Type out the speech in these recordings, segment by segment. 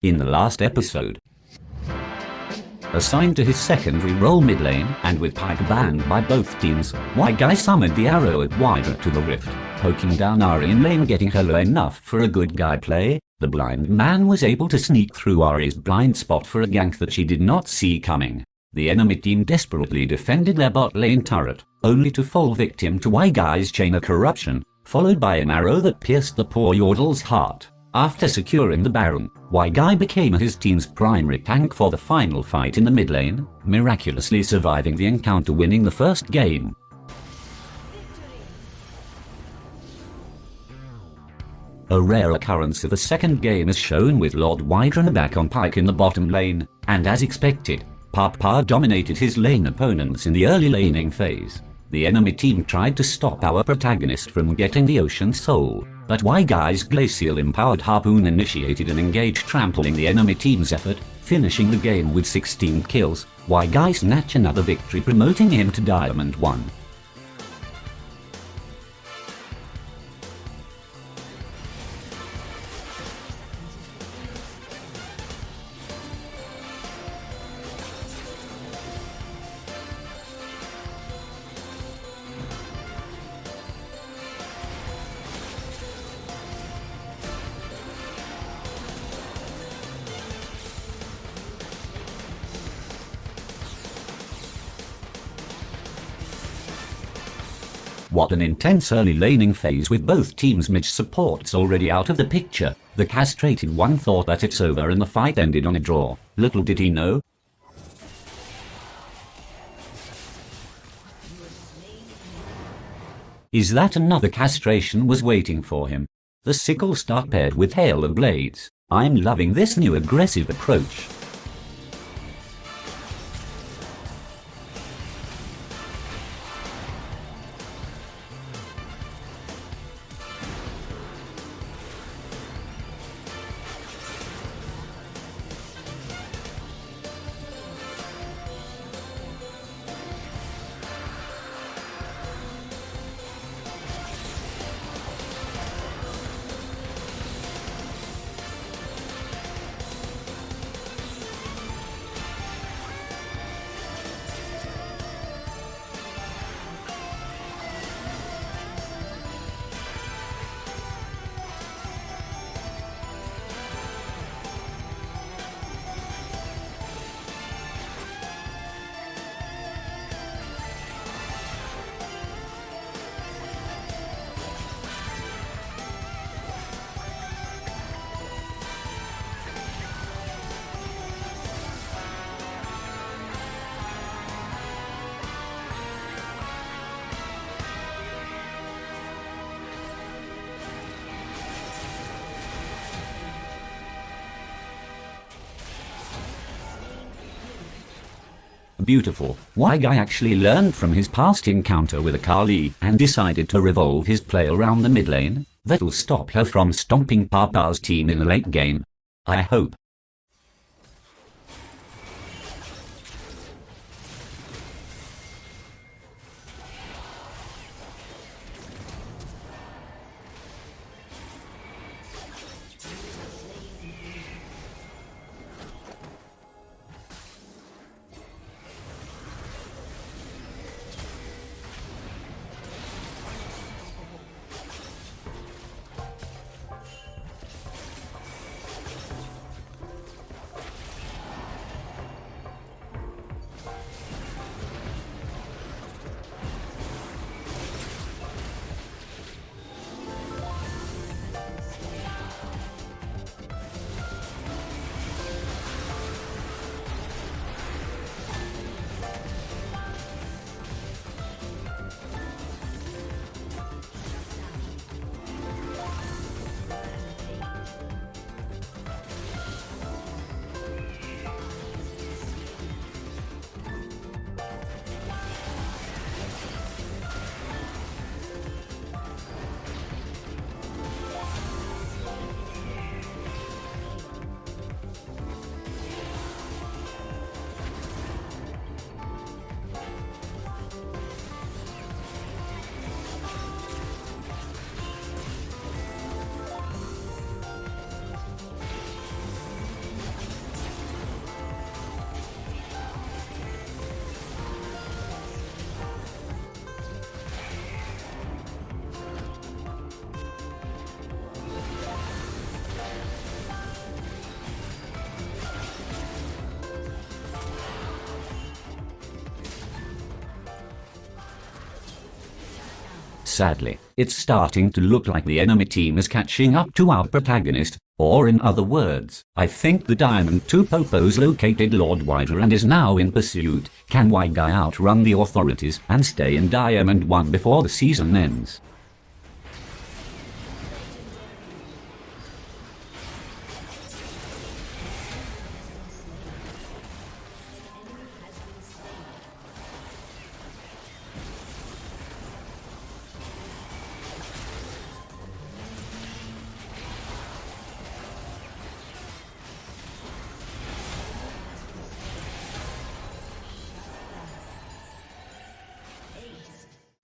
in the last episode. Assigned to his secondary role mid lane, and with Pyke banned by both teams, WhyGuy summoned the arrow at Wider to the rift, poking down Ahri in lane, getting her low enough for a good guy play. The blind man was able to sneak through Ahri's blind spot for a gank that she did not see coming. The enemy team desperately defended their bot lane turret, only to fall victim to WhyGuy's chain of corruption, followed by an arrow that pierced the poor Yordle's heart. After securing the Baron, WhyGuy became his team's primary tank for the final fight in the mid lane, miraculously surviving the encounter, winning the first game. A rare occurrence of the second game is shown with Lord Wydron back on Pyke in the bottom lane, and as expected, Papa dominated his lane opponents in the early laning phase. The enemy team tried to stop our protagonist from getting the Ocean Soul, but WhyGuy's glacial-empowered harpoon initiated an engage, trampling the enemy team's effort, finishing the game with 16 kills. WhyGuy snatched another victory, promoting him to Diamond 1. What an intense early laning phase with both teams' mid supports already out of the picture. The castrated one thought that it's over and the fight ended on a draw. Little did he know. Is that another castration was waiting for him? The sickle star paired with hail of blades. I'm loving this new aggressive approach. Beautiful. WhyGuy actually learned from his past encounter with Akali and decided to revolve his play around the mid lane. That'll stop her from stomping Papa's team in the late game. I hope. Sadly, it's starting to look like the enemy team is catching up to our protagonist, or in other words, I think the D2 Popos located Lord WhyGuy and is now in pursuit. Can WhyGuy outrun the authorities and stay in Diamond 1 before the season ends?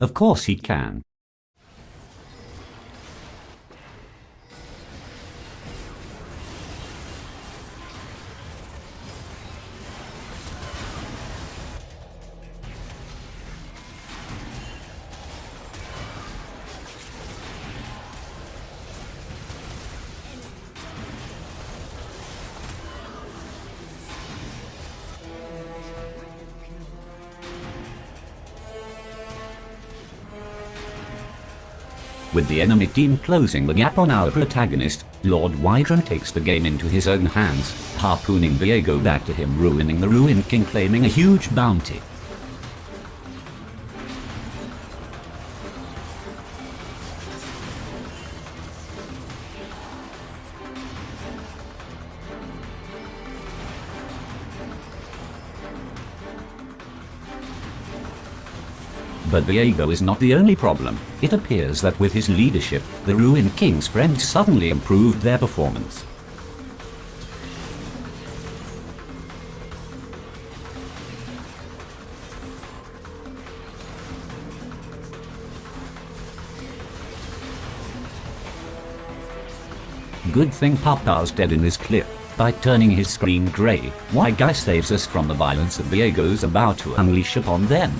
Of course he can. With the enemy team closing the gap on our protagonist, Lord WhyGuy takes the game into his own hands, harpooning Viego back to him, ruining the Ruined King, claiming a huge bounty. But Viego is not the only problem. It appears that with his leadership, the Ruined King's friends suddenly improved their performance. Good thing Papa's dead in this clip. By turning his screen grey, WhyGuy saves us from the violence that Viego's about to unleash upon them.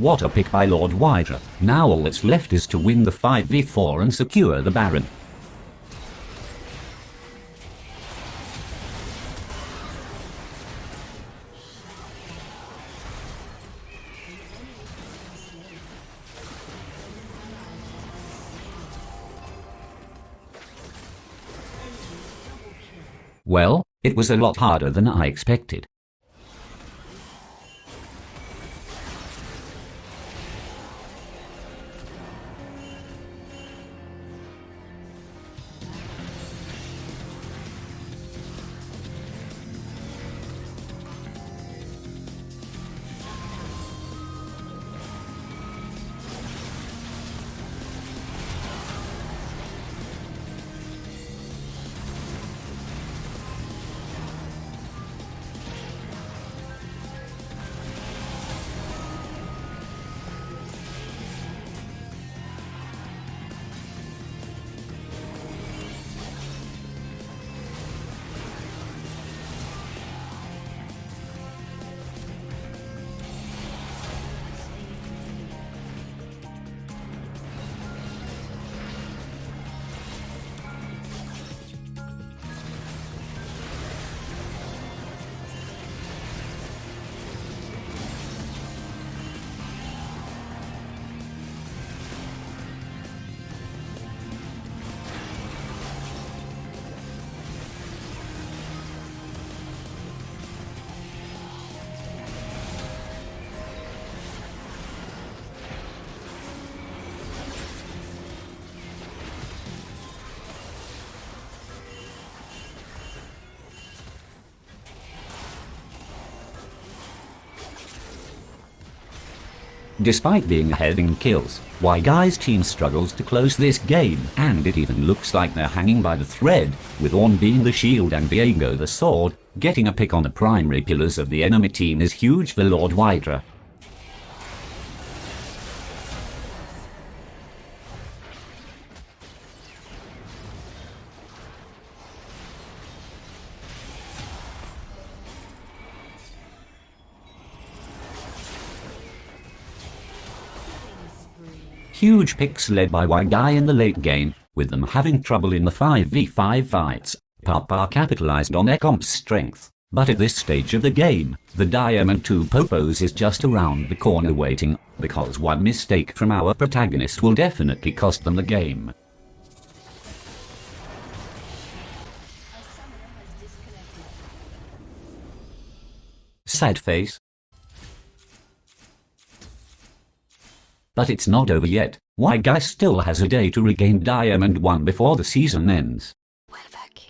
What a pick by Lord WhyGuy. Now all that's left is to win the 5v4 and secure the Baron. Well, it was a lot harder than I expected. Despite being ahead in kills, WhyGuy's team struggles to close this game, and it even looks like they're hanging by the thread, with Orn being the shield and Diego the sword. Getting a pick on the primary pillars of the enemy team is huge for Lord Hydra. Huge picks led by WhyGuy in the late game, with them having trouble in the 5v5 fights. Papa capitalized on their comp's strength, but at this stage of the game, the D2 Popos is just around the corner waiting, because one mistake from our protagonist will definitely cost them the game. Sad face. But it's not over yet. WhyGuy still has a day to regain Diamond 1 before the season ends. WhyGuy.